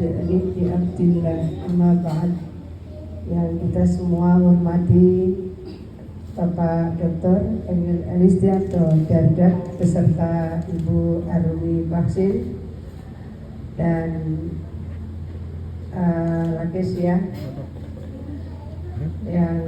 li abdillah amma ba'd. Yang kita semua hormati Bapak Dr. Emil Elistianto Dardak beserta Ibu Arumi Baksin dan Lakesia yang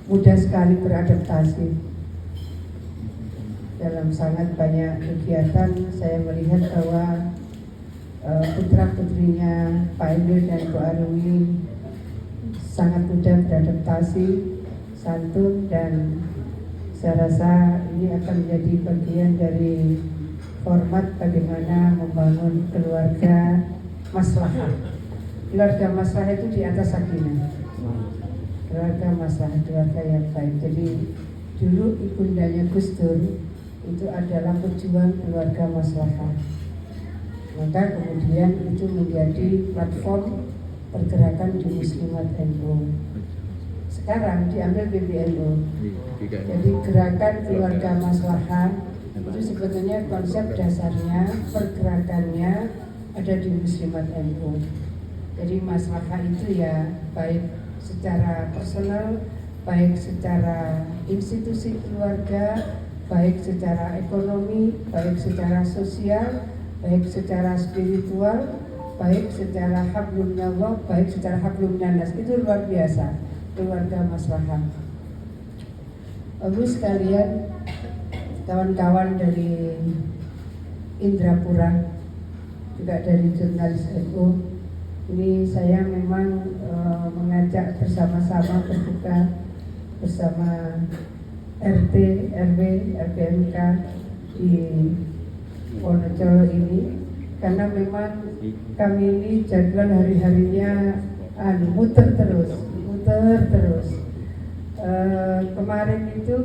mudah sekali beradaptasi dalam sangat banyak kegiatan. Saya melihat bahwa putra-putrinya Pak Emil dan Bu Arumi sangat mudah beradaptasi, santun, dan saya rasa ini akan menjadi bagian dari format bagaimana membangun keluarga maslahah. Keluarga maslahah itu di atas sakinah. Keluarga maslahah, keluarga yang baik. Jadi dulu ibundanya Gus Dur itu adalah pejuang keluarga maslahah. Maka kemudian itu menjadi platform pergerakan di Muslimat NU. Sekarang diambil PBNU. Jadi gerakan keluarga maslahah itu sebetulnya konsep dasarnya, pergerakannya ada di Muslimat NU. Jadi maslahah itu ya baik secara personal, baik secara institusi keluarga, baik secara ekonomi, baik secara sosial, baik secara spiritual, baik secara hablum minallah, baik secara hablum minannas. Itu luar biasa keluarga maslahah. Bapak sekalian, kawan-kawan dari Indrapura, juga dari jurnalis NU, ini saya memang mengajak bersama-sama berbuka bersama RT, RW, RPMK di Wonocolo ini, karena memang kami ini jadwal hari-harinya muter terus. Kemarin itu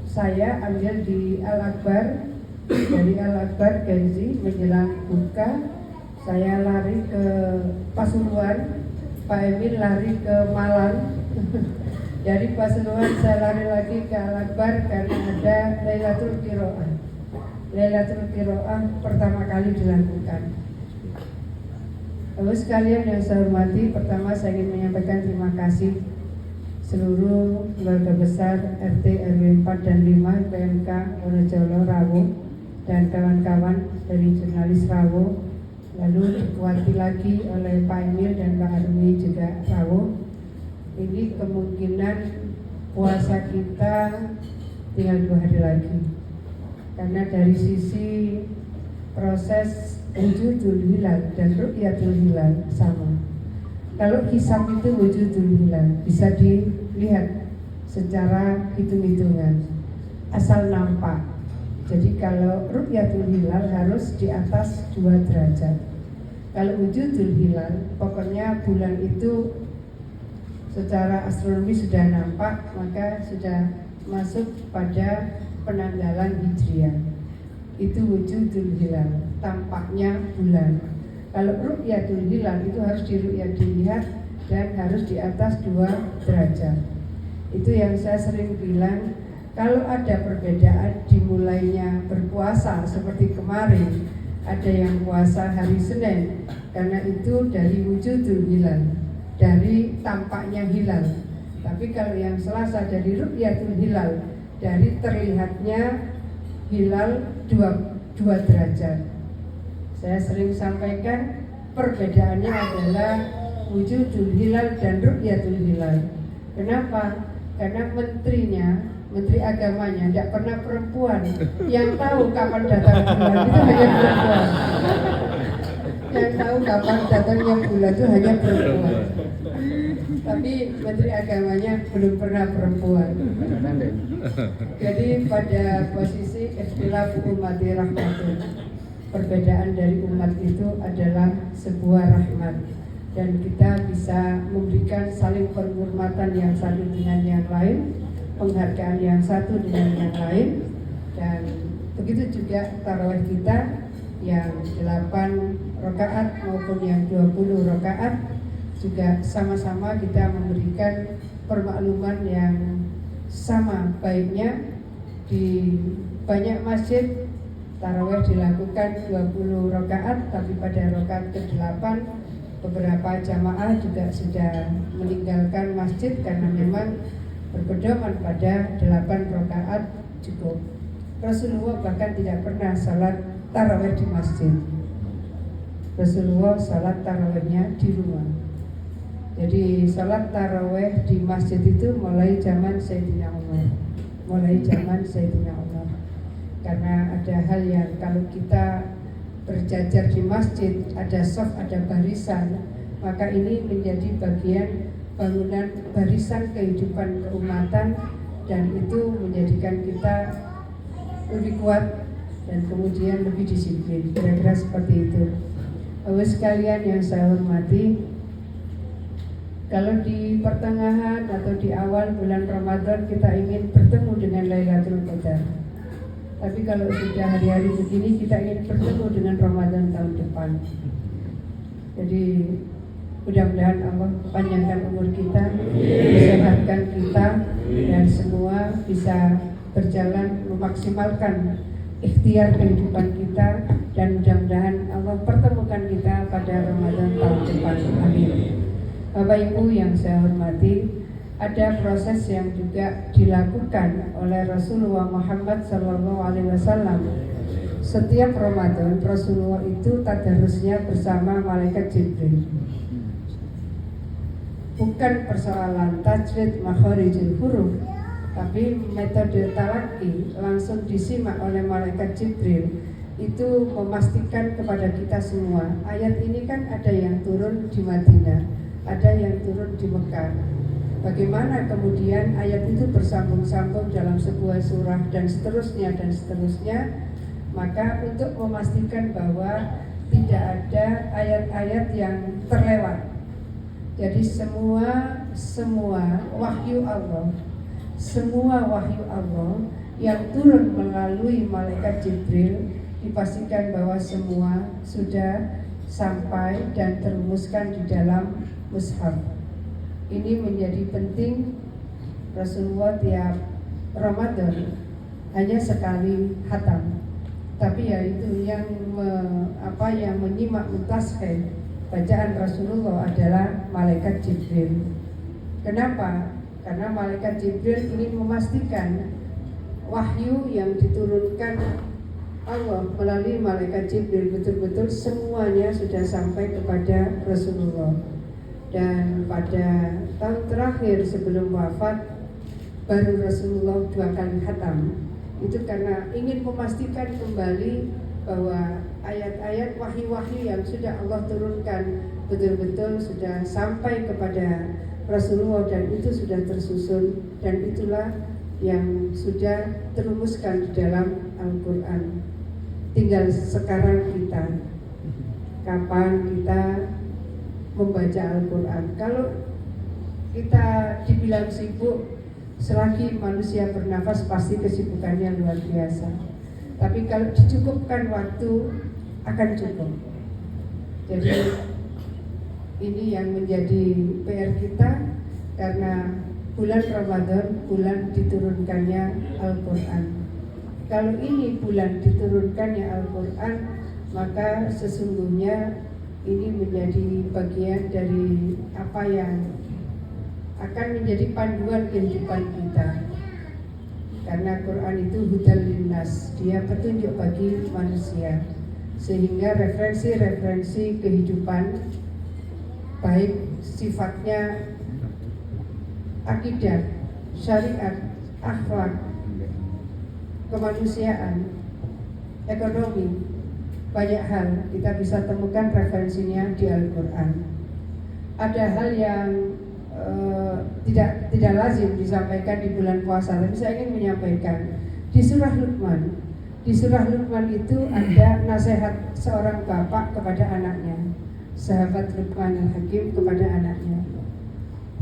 saya ambil di Al-Akbar, dari Al-Akbar Genzi menjelang buka, saya lari ke Pasuruan, Pak Emil lari ke Malang. Dari Pasuruan saya lari lagi ke Al-Akbar karena ada Lailatul Qiraah. Lailatul Qiraah pertama kali dilakukan. Lalu sekalian yang saya hormati, pertama saya ingin menyampaikan terima kasih seluruh keluarga besar RT RW 4 dan 5 PMK Wonocolo Rawo dan kawan-kawan dari jurnalis Rawo, lalu dikuati lagi oleh Pak Emil dan Pak Arumi juga Rawo. Ini kemungkinan puasa kita tinggal 2 hari lagi, karena dari sisi proses wujudul hilal dan ru'yatul hilal sama. Kalau hisab itu wujudul hilal bisa dilihat secara hitung-hitungan, asal nampak. Jadi kalau ru'yatul hilal harus di atas 2 derajat. Kalau wujudul hilal, pokoknya bulan itu secara astronomi sudah nampak, maka sudah masuk pada penanggalan Hijriah. Itu wujudul hilal, tampaknya bulan. Kalau ru'yatul hilal itu harus dilihat dan harus di atas 2 derajat. Itu yang saya sering bilang, kalau ada perbedaan dimulainya berpuasa seperti kemarin, ada yang puasa hari Senin, karena itu dari wujudul hilal, dari tampaknya hilal. Tapi kalau yang Selasa dari ru'yatul hilal, dari terlihatnya hilal 2 derajat. Saya sering sampaikan perbedaannya adalah wujudul hilal dan ru'yatul hilal. Kenapa? Karena Menteri Agamanya tidak pernah perempuan. Yang tahu kapan datang bulan itu hanya perempuan. Yang tahu kapan datangnya bulan itu hanya perempuan. Tapi Menteri Agamanya belum pernah perempuan. Jadi pada posisi ikhtilaf ummati rahmatun, perbedaan dari umat itu adalah sebuah rahmat, dan kita bisa memberikan saling penghormatan yang satu dengan yang lain, penghargaan yang satu dengan yang lain. Dan begitu juga tarawih kita yang 8 rakaat maupun yang 20 rakaat, juga sama-sama kita memberikan permakluman yang sama baiknya. Di banyak masjid tarawih dilakukan 20 rakaat, tapi pada rakaat ke-8 beberapa jamaah juga sudah meninggalkan masjid karena memang berpedoman pada 8 rakaat cukup. Rasulullah bahkan tidak pernah salat tarawih di masjid. Rasulullah salat tarawihnya di rumah. Jadi salat tarawih di masjid itu mulai zaman Sayyidina Umar. Karena ada hal yang kalau kita berjajar di masjid, ada shaf, ada barisan, maka ini menjadi bagian bangunan barisan kehidupan keumatan, dan itu menjadikan kita lebih kuat dan kemudian lebih disiplin. Kira-kira seperti itu. Bapak sekalian yang saya hormati, kalau di pertengahan atau di awal bulan Ramadan kita ingin bertemu dengan Lailatul Qadar, tapi kalau sudah hari-hari begini kita ingin bertemu dengan Ramadan tahun depan. Jadi mudah-mudahan Allah panjangkan umur kita, sehatkan kita, dan semua bisa berjalan memaksimalkan ikhtiar kehidupan kita, dan mudah-mudahan Allah pertemukan kita pada Ramadan tahun depan. Amin. Bapak Ibu yang saya hormati, ada proses yang juga dilakukan oleh Rasulullah Muhammad SAW. Setiap Ramadan Rasulullah itu tadarusnya bersama malaikat Jibril. Bukan persoalan tajwid makharijul huruf, tapi metode talaqi langsung disimak oleh malaikat Jibril. Itu memastikan kepada kita semua, ayat ini kan ada yang turun di Madinah, ada yang turun di Mekah. Bagaimana kemudian ayat itu bersambung-sambung dalam sebuah surah dan seterusnya. Maka untuk memastikan bahwa tidak ada ayat-ayat yang terlewat, jadi semua wahyu Allah yang turun melalui malaikat Jibril, dipastikan bahwa semua sudah sampai dan terumuskan di dalam mushaf. Ini menjadi penting. Rasulullah tiap Ramadan hanya sekali khatam, tapi yaitu yang menyimak mutakhir bacaan Rasulullah adalah malaikat Jibril. Kenapa? Karena malaikat Jibril ingin memastikan wahyu yang diturunkan Allah melalui malaikat Jibril betul-betul semuanya sudah sampai kepada Rasulullah. Dan pada tahun terakhir sebelum wafat baru Rasulullah 2 kali khatam. Itu karena ingin memastikan kembali bahwa ayat-ayat wahyu-wahyu yang sudah Allah turunkan betul-betul sudah sampai kepada Rasulullah, dan itu sudah tersusun, dan itulah yang sudah terumuskan di dalam Al-Quran. Tinggal sekarang kita, kapan kita membaca Al-Quran. Kalau kita dibilang sibuk, selagi manusia bernafas pasti kesibukannya luar biasa. Tapi kalau dicukupkan waktu akan cukup. Jadi ini yang menjadi PR kita, karena bulan Ramadan bulan diturunkannya Al-Quran. Kalau ini bulan diturunkannya Al-Quran, maka sesungguhnya ini menjadi bagian dari apa yang akan menjadi panduan kehidupan kita. Karena Quran itu hudal linnas, dia petunjuk bagi manusia, sehingga referensi-referensi kehidupan, baik sifatnya akidah, syariat, akhlak, kemanusiaan, ekonomi, banyak hal kita bisa temukan referensinya di Al-Quran. Ada hal yang tidak lazim disampaikan di bulan puasa, tapi saya ingin menyampaikan di surah Luqman. Di surah Luqman itu ada nasihat seorang bapak kepada anaknya, sahabat Luqman al-Hakim kepada anaknya.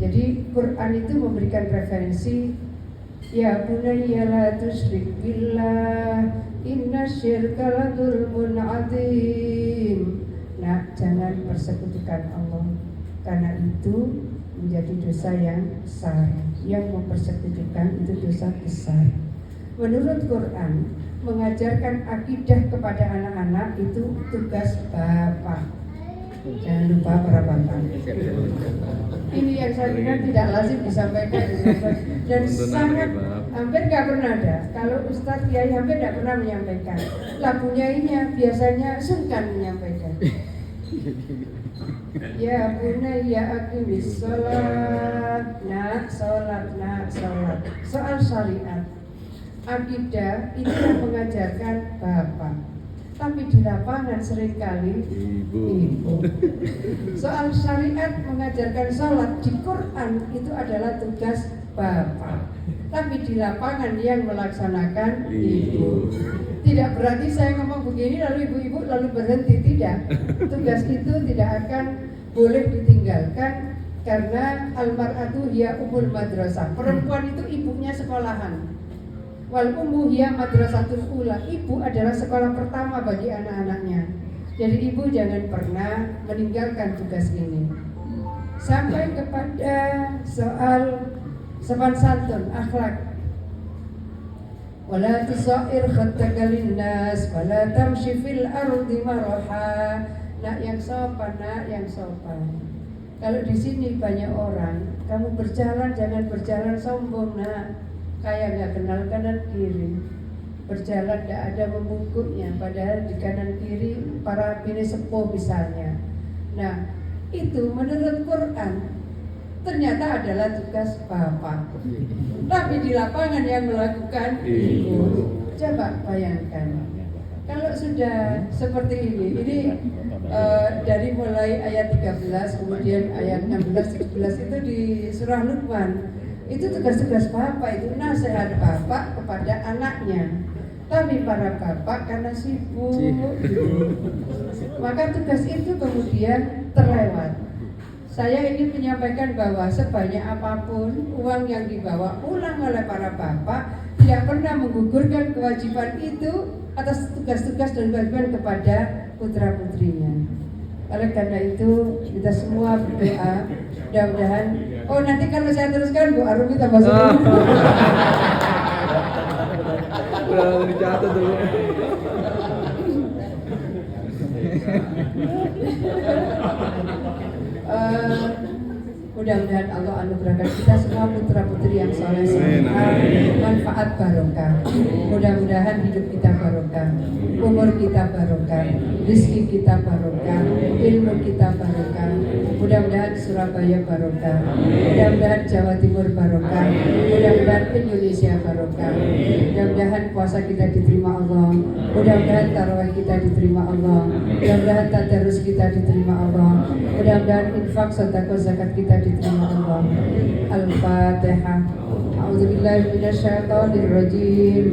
Jadi Quran itu memberikan referensi, ya bunayya la tusyrik billah inna syirka la dzulmun adzim. Nah, jangan persekutukan Allah, karena itu menjadi dosa yang besar. Yang mempersekutukan itu dosa besar. Menurut Quran, mengajarkan akidah kepada anak-anak itu tugas bapak. Jangan lupa para bapak. Ini yang saya kira tidak lazim disampaikan dan sangat hampir nggak pernah ada. Kalau Ustadz Kiai hampir nggak pernah menyampaikan. Lagunya ini biasanya sungkan menyampaikan. Ya bunayya aqimis sholat, nak sholat. Soal syariat, akidah itu yang mengajarkan bapak. Tapi di lapangan seringkali ibu. Soal syariat mengajarkan sholat di Quran itu adalah tugas bapak. Tapi di lapangan yang melaksanakan ibu. Tidak berarti saya ngomong begini lalu ibu-ibu lalu berhenti, tidak. Tugas itu tidak akan boleh ditinggalkan karena almar'atu hiya umul madrasah. Perempuan itu ibunya sekolahan. Wal ummu hiya madrasatul ula. Ibu adalah sekolah pertama bagi anak-anaknya. Jadi ibu jangan pernah meninggalkan tugas ini. Sampai kepada soal sopan santun, akhlak. Wala tusair khattaka linnas wala tamshi fil ardi maraha. Nak yang sopan, nak yang sopan. Kalau di sini banyak orang, kamu berjalan jangan berjalan sombong, nak. Kayak nggak kenal kanan kiri, berjalan tidak ada membungkuknya, padahal di kanan kiri para bini sepuh misalnya. Nah itu menurut Quran ternyata adalah tugas bapak, tapi di lapangan yang melakukan ibu. Coba bayangkan kalau sudah seperti ini dari mulai ayat 13 kemudian ayat 16, 17 itu di surah Luqman. Itu tugas-tugas bapak, itu nasihat bapak kepada anaknya. Tapi para bapak karena sibuk, maka tugas itu kemudian terlewat. Saya ingin menyampaikan bahwa sebanyak apapun uang yang dibawa pulang oleh para bapak tidak pernah menggugurkan kewajiban itu atas tugas-tugas dan kewajiban kepada putra-putrinya. Oleh karena itu kita semua berdoa mudah-mudahan. Oh nanti kalau saya teruskan Bu Arumi tambah seru. Udah dicatat dulu. Mudah-mudahan Allah anugerahkan kita semua putra-putri yang soleh salihah, manfaat barokah. Mudah-mudahan hidup kita barokah, umur kita barokah, rezeki kita barokah, ilmu kita barokah. Mudah-mudahan Surabaya barokah, mudah-mudahan Jawa Timur barokah, mudah-mudahan Indonesia barokah. Mudah-mudahan puasa kita diterima Allah, mudah-mudahan tarawih kita diterima Allah, mudah-mudahan tadarus kita diterima Allah, mudah-mudahan infak sedekah zakat kita diterima Allah. Al-Fatihah. A'udzubillahi minasyaitonirrajim.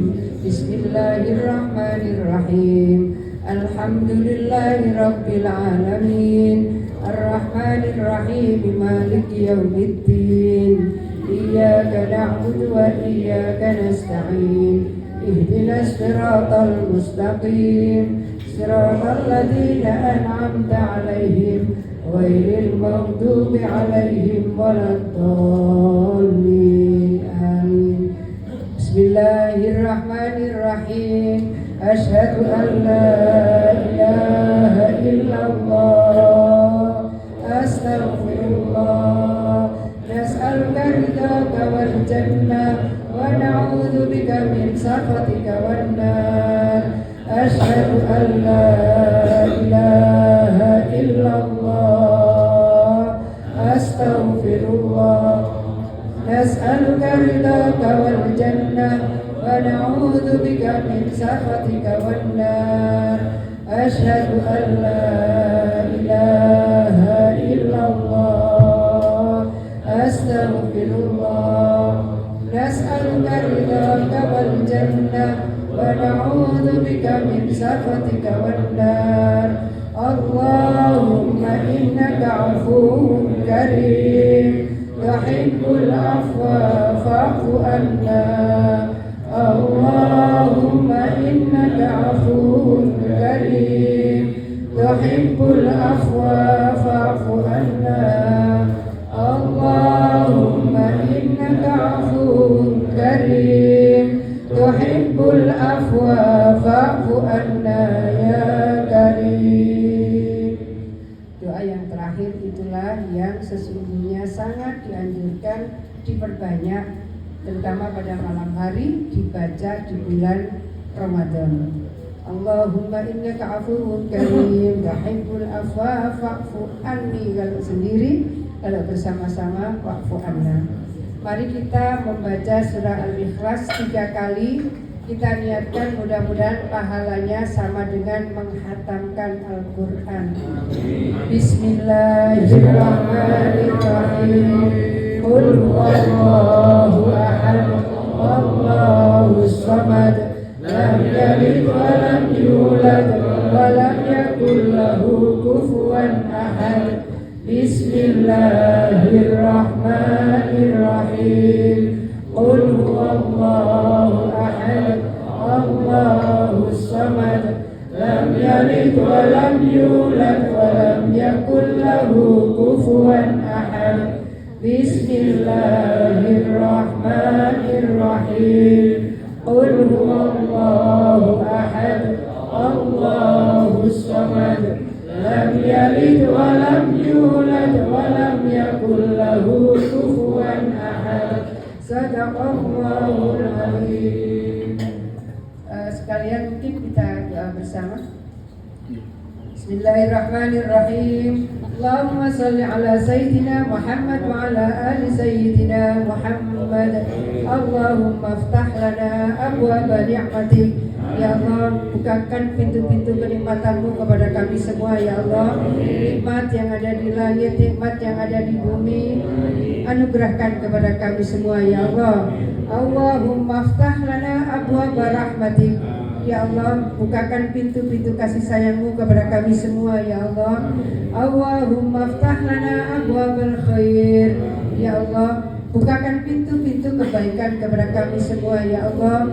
Bismillahirrahmanirrahim. Alhamdulillahi rabbil alamin. Ar-Rahmanirrahim. Maliki yaumiddin. Iyyaka na'budu wa iyyaka nasta'in. Ihdinas siratal mustaqim. Siratal ladzina an'amta 'alaihim ghairil maghdubi 'alaihim waladdallin. Amin. Bismillahirrahmanirrahim. Asyhadu an la ilaha illallah. Astaghfirullah. Nas'aluka ridhaka wal jannah wa na'udzu bika min sakhatika wan nar. Asyhadu an la ilaha illallah. Astaghfirullah. Nas'aluka ridhaka wal jannah wa na'udzu bika min sakhatika wan nar. Asyhadu an la ilaha illallah. Astaghfirullah. Nas'aluka ridhaka wal jannah wa na'udzu bika min sakhatika wan nar. Allahumma innaka 'afuwwun karim tuhibbul 'afwa fa'fu anna. Allahumma innaka 'afuwwun karim tuhibbul 'afwa fa'fu anna. Allahumma innaka 'afuwwun karim tuhibbul 'afwa diperbanyak, terutama pada malam hari dibaca di bulan Ramadan. Allahumma innaka afuwun karim tuhibbul afwa fa'fu anni. Kalau sendiri, kalau bersama-sama wa'fu anna. Mari kita membaca surah Al-Ikhlas 3 kali. Kita niatkan mudah-mudahan pahalanya sama dengan menghatamkan Al-Quran. Bismillahirrahmanirrahim. Qul huwallahu ahad, Allahus samad, lam yalid wa lam yulad wa lam yakul lahu kufuwan ahad. Bismillahirrahmanirrahim. Qul huwallahu ahad, Allahus samad, lam yalid wa lam yulad wa lam yakul lahu kufuwan ahad. Bismillahirrahmanirrahim. Qul huwallahu ahad, Allahus samad, lam yalid wa lam yulad wa lam yakul lahu kufuwan ahad. Sadaqallahul azim. Sekalian mungkin kita doa bersama. Bismillahirrahmanirrahim. Allahumma salli ala Sayyidina Muhammad wa ala ali Sayyidina Muhammad. Allahumma aftah lana abwaba ni'matik. Ya Allah, bukakan pintu-pintu kenikmatan-Mu kepada kami semua, ya Allah. Nikmat yang ada di langit, nikmat yang ada di bumi, anugerahkan kepada kami semua, ya Allah. Allahumma aftah lana abwaba rahmatik. Ya Allah, bukakan pintu-pintu kasih sayang-Mu kepada kami semua, ya Allah. Allahumma aftah lana abwabal khair. Ya Allah, bukakan pintu-pintu kebaikan kepada kami semua, ya Allah.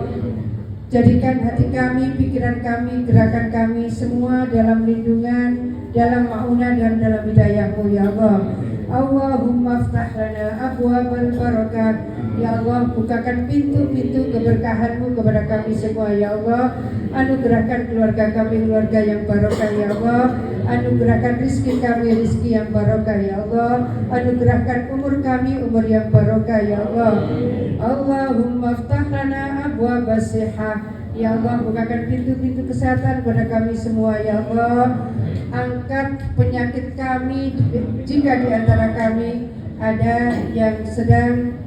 Jadikan hati kami, pikiran kami, gerakan kami semua dalam lindungan, dalam ma'unah dan dalam hidayah-Mu, ya Allah. Allahumma aftah lana abwabal barakah. Ya Allah, bukakan pintu-pintu keberkahan-Mu kepada kami semua, ya Allah. Anugerahkan keluarga kami keluarga yang barokah, ya Allah. Anugerahkan rizki kami rizki yang barokah, ya Allah. Anugerahkan umur kami umur yang barokah, ya Allah. Allahumma aftah lana abwabas sihah. Ya Allah, bukakan pintu-pintu kesehatan kepada kami semua, ya Allah. Angkat penyakit kami jika di antara kami ada yang sedang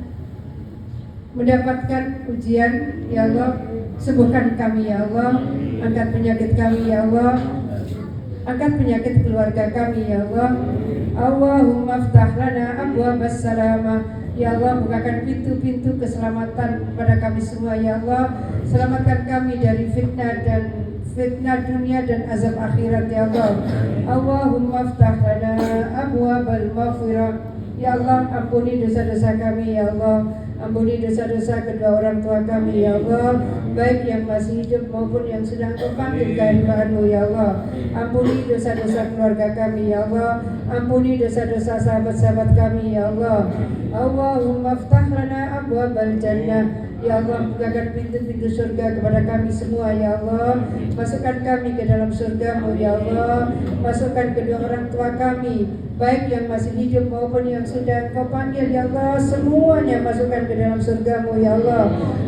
mendapatkan ujian, ya Allah, sembuhkan kami, ya Allah. Angkat penyakit kami, ya Allah. Angkat penyakit keluarga kami, ya Allah. Allahumma aftah lana abwabas salamah. Ya Allah, bukakan pintu-pintu keselamatan kepada kami semua, ya Allah. Selamatkan kami dari fitnah dunia dan azab akhirat, ya Allah. Allahumma aftah lana abwabal maghfirah. Ya Allah, ampuni dosa-dosa kami, ya Allah. Ampuni dosa-dosa kedua orang tua kami, ya Allah, baik yang masih hidup maupun yang sedang terpanggil kehadiran-Mu, ya Allah. Ampuni dosa-dosa keluarga kami, ya Allah. Ampuni dosa-dosa sahabat-sahabat kami, ya Allah. Allahumma aftah lana abwabal jannah. Ya Allah, bukakan pintu-pintu surga kepada kami semua, ya Allah. Masukkan kami ke dalam surga-Mu, ya Allah. Masukkan kedua orang tua kami, baik yang masih hidup maupun yang sudah Kau panggil, ya Allah. Semuanya masukkan ke dalam surga-Mu, ya Allah.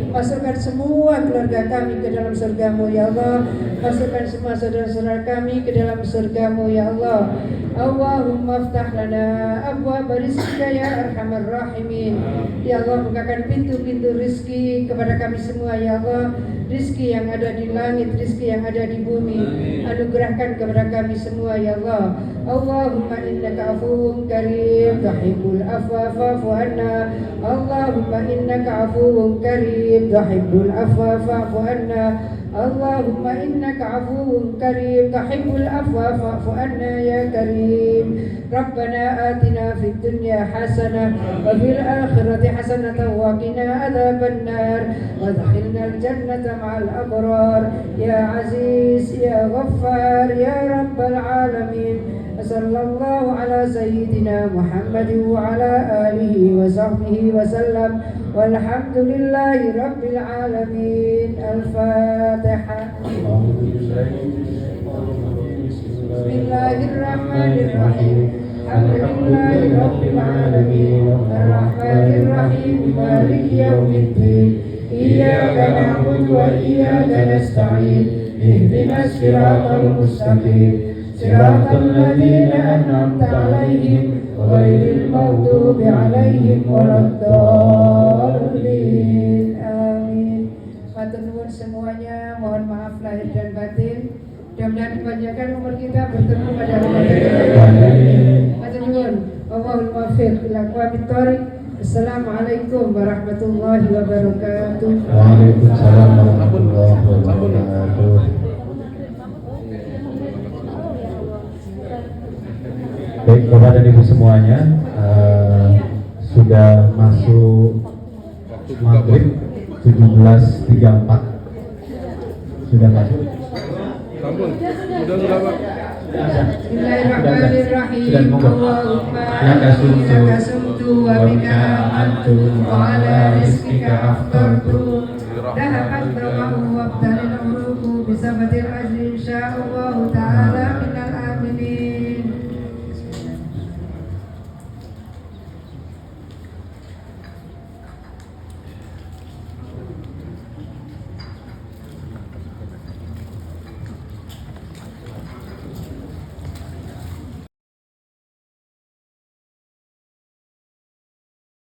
Masukkan semua keluarga kami ke dalam surga-Mu, ya Allah. Masukkan semua saudara-saudara kami ke dalam surga-Mu, ya Allah. Allahumma aftah lana abwaba rizqika ya arhamar rahimin. Ya Allah, bukakan pintu-pintu rizki kepada kami semua, ya Allah. Rizki yang ada di langit, rizki yang ada di bumi, anugerahkan kepada kami semua, ya Allah. Allahumma innaka afuwun karim tuhibbul afwa fa'fu anna. Allahumma innaka afuwun karim tuhibbul afwa fa'fu anna. Allahumma innaka afuwun karim tuhibbul afwa fa'fu anna ya karim. Rabbana atina fid dunya hasanah wa fil akhirati hasanah wa qina adzabannar wa adkhilnal jannata ma'al abrar ya aziz ya ghaffar ya rabbal alamin. Sallallahu ala sayyidina Muhammad wa ala alihi wa sahbihi wa sallam. Walhamdulillahi rabbil alamin. Al-Fatihah. Bismillahirrahmanirrahim. Alhamdulillahi Rabbil Alamin Ar-Rahmanir Rahim Maliki Yawmiddin Iyyaka na'budu wa iyyaka nasta'in Ihdinas siratal mustaqim Siratal ladzina an'amta 'alaihim ghairil maghdubi 'alaihim waladdallin. Amin. Matur nuwun semuanya, mohon maaf lahir dan batin. Mudah-mudahan kebanyakan umur kita bertemu pada Ramadan. Matur nuwun. Wallahul muwaffiq ila aqwamit thoriq. Assalamualaikum warahmatullahi wabarakatuh. Waalaikumsalam warahmatullahi wabarakatuh. Baik Bapak dan Ibu semuanya, sudah masuk maghrib 17.34. Sudah masuk. Sampun. Sudah Pak. Bismillahirrahmanirrahim. Allahumma innaka sumtu wa bika amantu wa ala rizqika aftartu. Dahabat